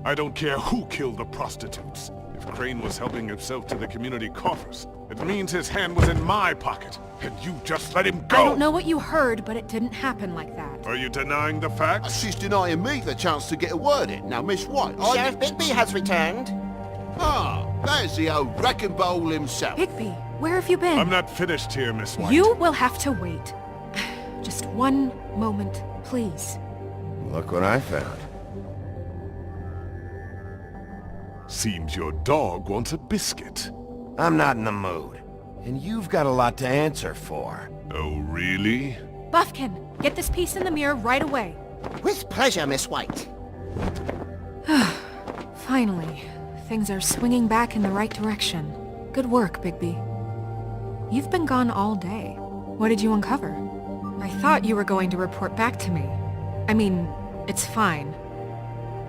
I don't care who killed the prostitutes. If Crane was helping himself to the community coffers, it means his hand was in my pocket, and you just let him go! I don't know what you heard, but it didn't happen like that. Are you denying the facts? She's denying me the chance to get a word in. Now, Miss White, Sheriff Bigby has returned. Ah, there's the old wrecking bowl himself. Bigby, where have you been? I'm not finished here, Miss White. You will have to wait. Just one moment, please. Look what I found. Seems your dog wants a biscuit. I'm not in the mood. And you've got a lot to answer for. Oh, really? Buffkin, get this piece in the mirror right away. With pleasure, Miss White. Finally, things are swinging back in the right direction. Good work, Bigby. You've been gone all day. What did you uncover? I thought you were going to report back to me. I mean, it's fine.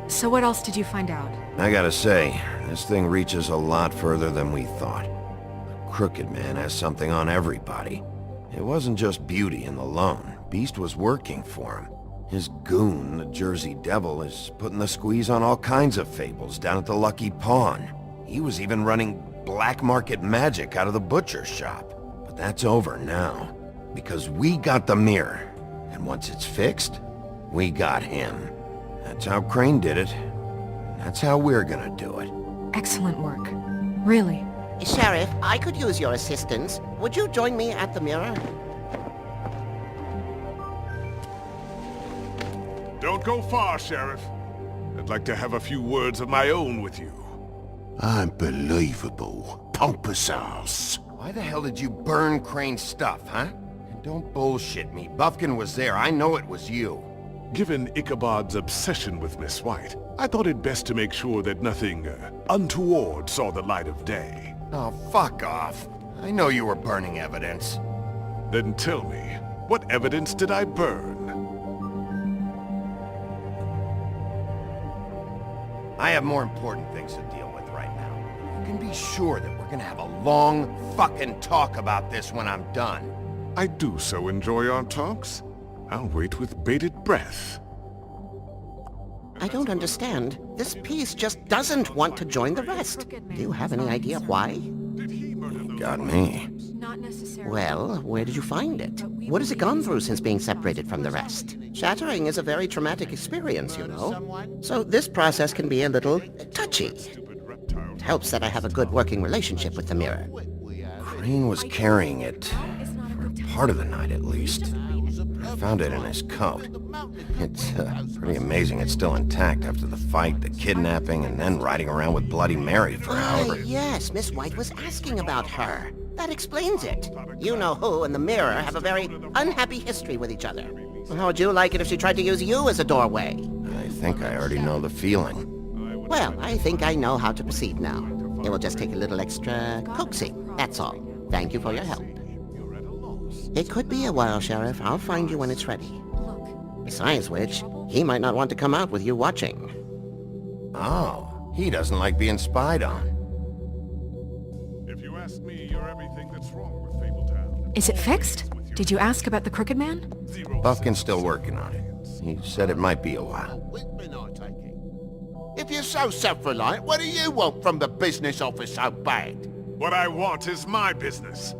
So what else did you find out? I gotta say, this thing reaches a lot further than we thought. The Crooked Man has something on everybody. It wasn't just Beauty and the Lone. Beast was working for him. His goon, the Jersey Devil, is putting the squeeze on all kinds of fables down at the Lucky Pawn. He was even running black market magic out of the butcher shop. But that's over now, because we got the mirror. And once it's fixed, we got him. That's how Crane did it. That's how we're gonna do it. Excellent work. Really. Sheriff, I could use your assistance. Would you join me at the mirror? Don't go far, Sheriff. I'd like to have a few words of my own with you. Unbelievable. Pompous ass. Why the hell did you burn Crane's stuff, huh? And don't bullshit me. Buffkin was there. I know it was you. Given Ichabod's obsession with Miss White, I thought it best to make sure that nothing untoward saw the light of day. Oh, fuck off. I know you were burning evidence. Then tell me, what evidence did I burn? I have more important things to deal with right now. You can be sure that we're gonna have a long fucking talk about this when I'm done. I do so enjoy our talks. I'll wait with bated breath. I don't understand. This piece just doesn't want to join the rest. Do you have any idea why? Got me. Not necessarily. Well, where did you find it? What has it gone through since being separated from the rest? Shattering is a very traumatic experience, you know. So this process can be a little touchy. It helps that I have a good working relationship with the mirror. Crane was carrying it, for part of the night at least. I found it in his coat. It's pretty amazing it's still intact after the fight, the kidnapping, and then riding around with Bloody Mary for however... Yes, Miss White was asking about her. That explains it. You know who and the mirror have a very unhappy history with each other. How would you like it if she tried to use you as a doorway? I think I already know the feeling. Well, I think I know how to proceed now. It will just take a little extra coaxing, that's all. Thank you for your help. It could be a while, Sheriff. I'll find you when it's ready. Besides which, he might not want to come out with you watching. Oh, he doesn't like being spied on. If you ask me, you're everything that's wrong with Fabletown. Is it fixed? Did you ask about the Crooked Man? Buffkin's still working on it. He said it might be a while. If you're so self-reliant, what do you want from the business office so bad? What I want is my business.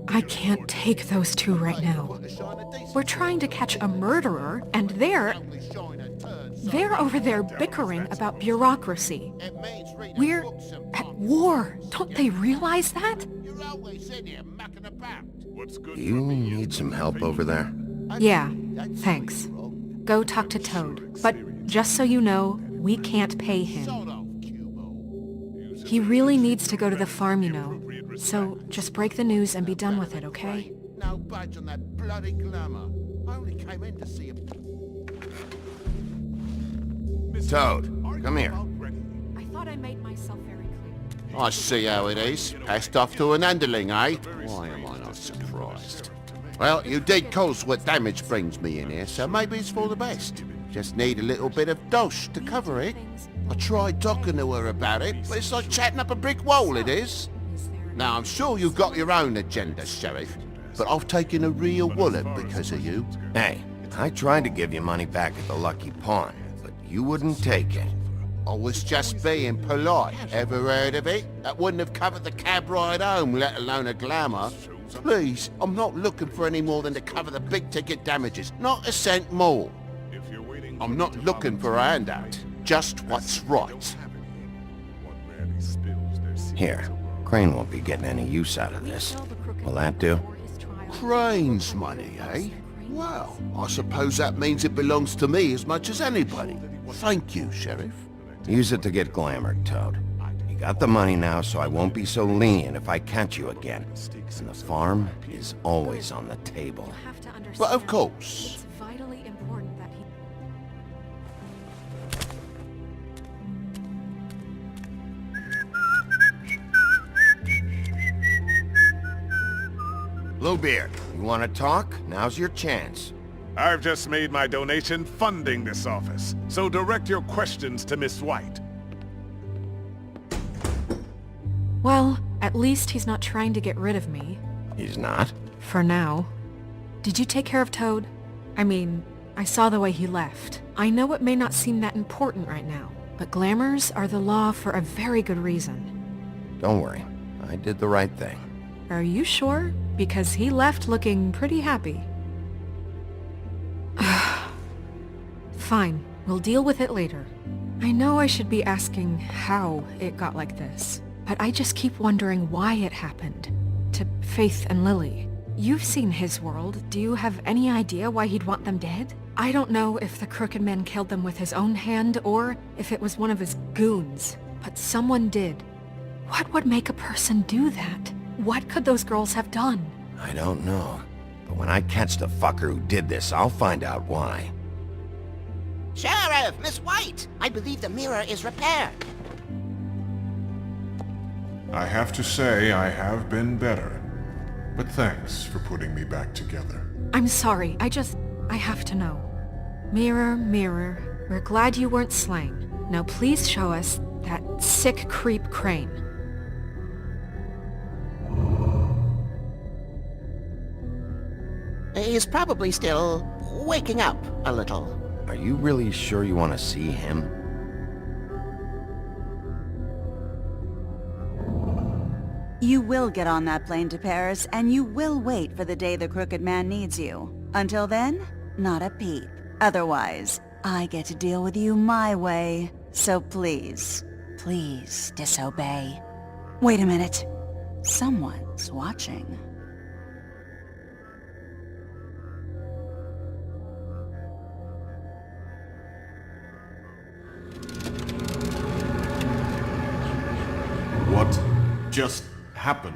I can't take those two right now. We're trying to catch a murderer, and they're over there bickering about bureaucracy. We're at war. Don't they realize that? You need some help over there? Yeah, thanks. Go talk to Toad. But just so you know, we can't pay him. He really needs to go to the farm, you know. So just break the news and be done with it, okay? No budge on that bloody glamour. I only came in to see him. Toad, come here. I thought I made myself very clear. I see how it is. Passed off to an underling, eh? Why am I not surprised? Well, you did cause what damage brings me in here, so maybe it's for the best. Just need a little bit of dosh to cover it. I tried talking to her about it, but it's like chatting up a brick wall, it is. Now, I'm sure you've got your own agenda, Sheriff, but I've taken a real wallop because of you. Hey, I tried to give you money back at the Lucky Pawn, but you wouldn't take it. I was just being polite. Ever heard of it? That wouldn't have covered the cab ride home, let alone a glamour. Please, I'm not looking for any more than to cover the big-ticket damages. Not a cent more. I'm not looking for a handout. Just what's right. Here, Crane won't be getting any use out of this. Will that do? Crane's money, eh? Well, I suppose that means it belongs to me as much as anybody. Thank you, Sheriff. Use it to get glamored, Toad. You got the money now, so I won't be so lenient if I catch you again. And the farm is always on the table. But of course. It's vitally important that he... Bluebeard, you want to talk? Now's your chance. I've just made my donation funding this office, so direct your questions to Miss White. Well, at least he's not trying to get rid of me. He's not? For now. Did you take care of Toad? I mean, I saw the way he left. I know it may not seem that important right now, but glamours are the law for a very good reason. Don't worry. I did the right thing. Are you sure? Because he left looking pretty happy. Fine, we'll deal with it later. I know I should be asking how it got like this, but I just keep wondering why it happened. To Faith and Lily. You've seen his world. Do you have any idea why he'd want them dead? I don't know if the Crooked Man killed them with his own hand or if it was one of his goons, but someone did. What would make a person do that? What could those girls have done? I don't know. But when I catch the fucker who did this, I'll find out why. Sheriff, Miss White! I believe the mirror is repaired. I have to say I have been better, but thanks for putting me back together. I'm sorry, I have to know. Mirror, mirror, we're glad you weren't slain. Now please show us that sick creep Crane. He's probably still waking up a little. Are you really sure you want to see him? You will get on that plane to Paris, and you will wait for the day the Crooked Man needs you. Until then, not a peep. Otherwise, I get to deal with you my way. So please, please disobey. Wait a minute. Someone's watching. What just happened?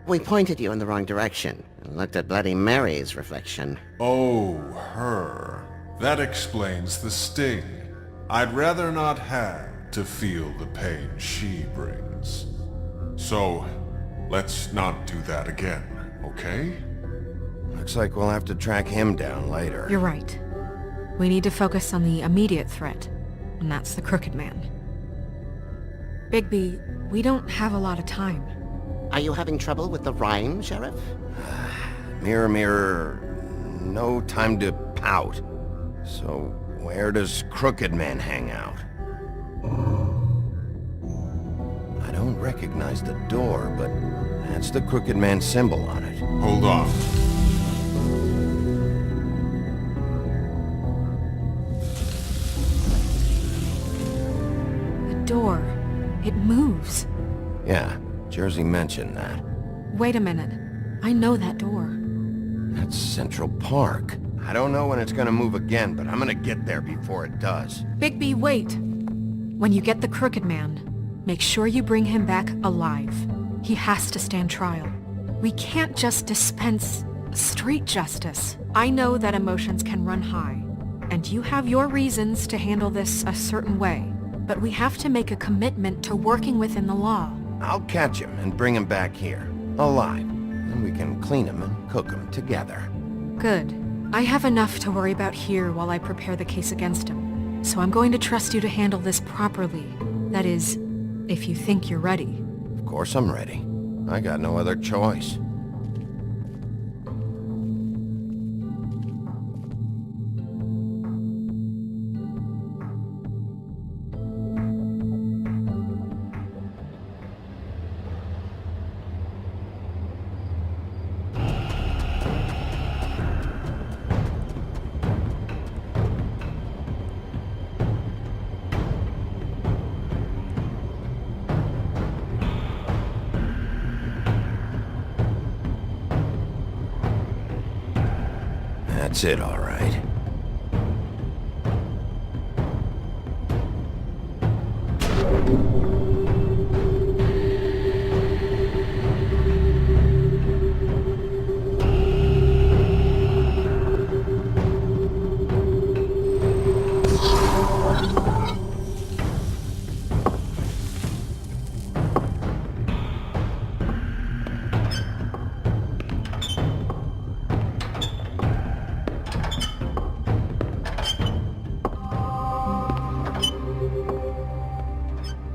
We pointed you in the wrong direction and looked at Bloody Mary's reflection. Oh, her. That explains the sting. I'd rather not have to feel the pain she brings. So, let's not do that again, okay? Looks like we'll have to track him down later. You're right. We need to focus on the immediate threat, and that's the Crooked Man. Bigby, we don't have a lot of time. Are you having trouble with the rhyme, Sheriff? Mirror, mirror, no time to pout. So, where does Crooked Man hang out? I don't recognize the door, but that's the Crooked Man symbol on it. Hold on. The door. It moves. Yeah, Jersey mentioned that. Wait a minute. I know that door. That's Central Park. I don't know when it's gonna move again, but I'm gonna get there before it does. Bigby, wait! When you get the Crooked Man, make sure you bring him back alive. He has to stand trial. We can't just dispense street justice. I know that emotions can run high, and you have your reasons to handle this a certain way, but we have to make a commitment to working within the law. I'll catch him and bring him back here, alive. Then we can clean him and cook him together. Good. I have enough to worry about here while I prepare the case against him, so I'm going to trust you to handle this properly. That is, if you think you're ready. Of course I'm ready. I got no other choice. That's it, all right.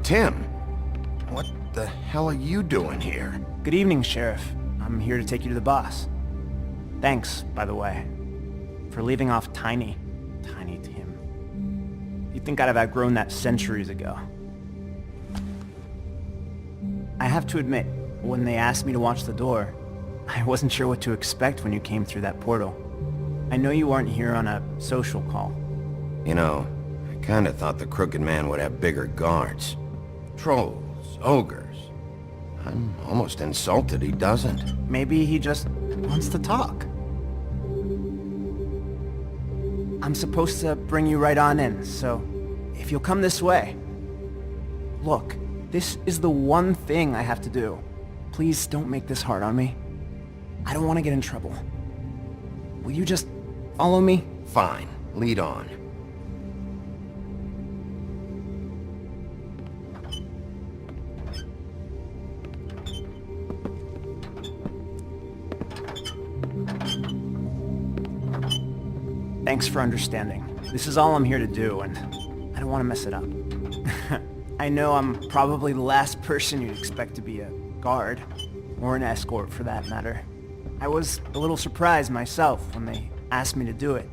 Tim, what the hell are you doing here? Good evening, Sheriff. I'm here to take you to the boss. Thanks, by the way, for leaving off Tiny Tim. You'd think I'd have outgrown that centuries ago. I have to admit, when they asked me to watch the door, I wasn't sure what to expect when you came through that portal. I know you weren't here on a social call. You know, I kinda thought the Crooked Man would have bigger guards. Trolls, ogres. I'm almost insulted he doesn't. Maybe he just wants to talk. I'm supposed to bring you right on in, so if you'll come this way. Look, this is the one thing I have to do. Please don't make this hard on me. I don't want to get in trouble. Will you just follow me? Fine, lead on. Thanks for understanding. This is all I'm here to do, and I don't want to mess it up. I know I'm probably the last person you'd expect to be a guard, or an escort for that matter. I was a little surprised myself when they asked me to do it.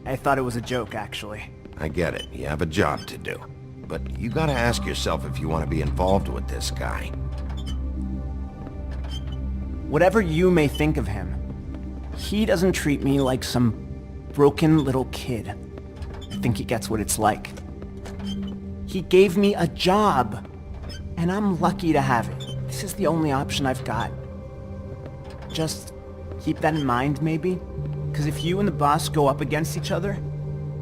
I thought it was a joke, actually. I get it, you have a job to do. But you gotta ask yourself if you want to be involved with this guy. Whatever you may think of him, he doesn't treat me like some broken little kid. I think he gets what it's like. He gave me a job, and I'm lucky to have it. This is the only option I've got. Just keep that in mind, maybe? Because if you and the boss go up against each other,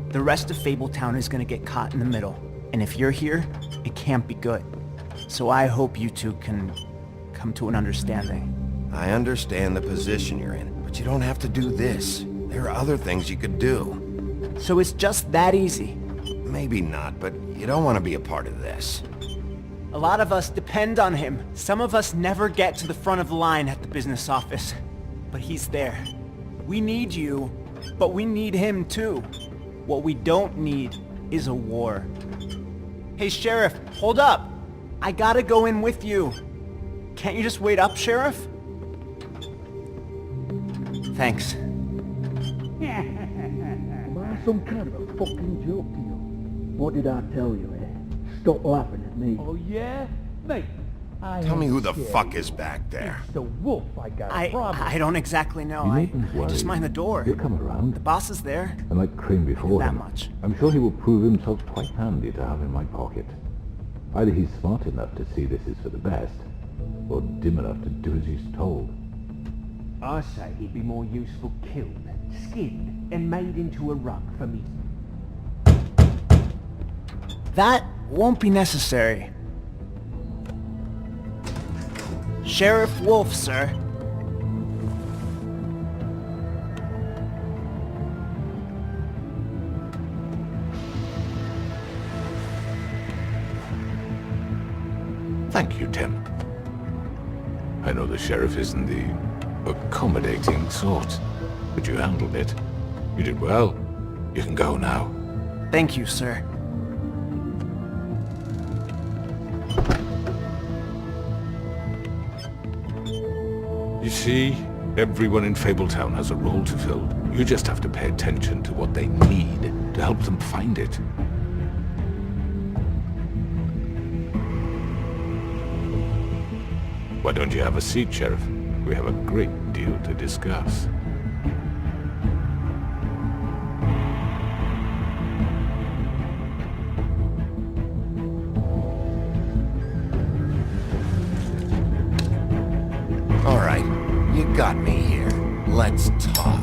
the rest of Fabletown is gonna get caught in the middle. And if you're here, it can't be good. So I hope you two can come to an understanding. I understand the position you're in, but you don't have to do this. There are other things you could do. So it's just that easy. Maybe not, but you don't want to be a part of this. A lot of us depend on him. Some of us never get to the front of the line at the business office. But he's there. We need you, but we need him too. What we don't need is a war. Hey, Sheriff, hold up. I gotta go in with you. Can't you just wait up, Sheriff? Thanks. Am I some kind of a fucking joke to you? What did I tell you, eh? Stop laughing at me. Oh yeah? Mate, Tell me who the fuck is back there. It's the wolf I got a problem. I don't exactly know. I just mind the door. He'll come around. The boss is there. And like Crane before That him, much. I'm sure he will prove himself quite handy to have in my pocket. Either he's smart enough to see this is for the best, or dim enough to do as he's told. I say he'd be more useful killed, skinned, and made into a rug for me. That won't be necessary. Sheriff Wolf, sir. Thank you, Tim. I know the sheriff isn't the accommodating sort, but you handled it. You did well. You can go now. Thank you, sir. You see, everyone in Fabletown has a role to fill. You just have to pay attention to what they need to help them find it. Why don't you have a seat, Sheriff? We have a great deal to discuss. All right, you got me here. Let's talk.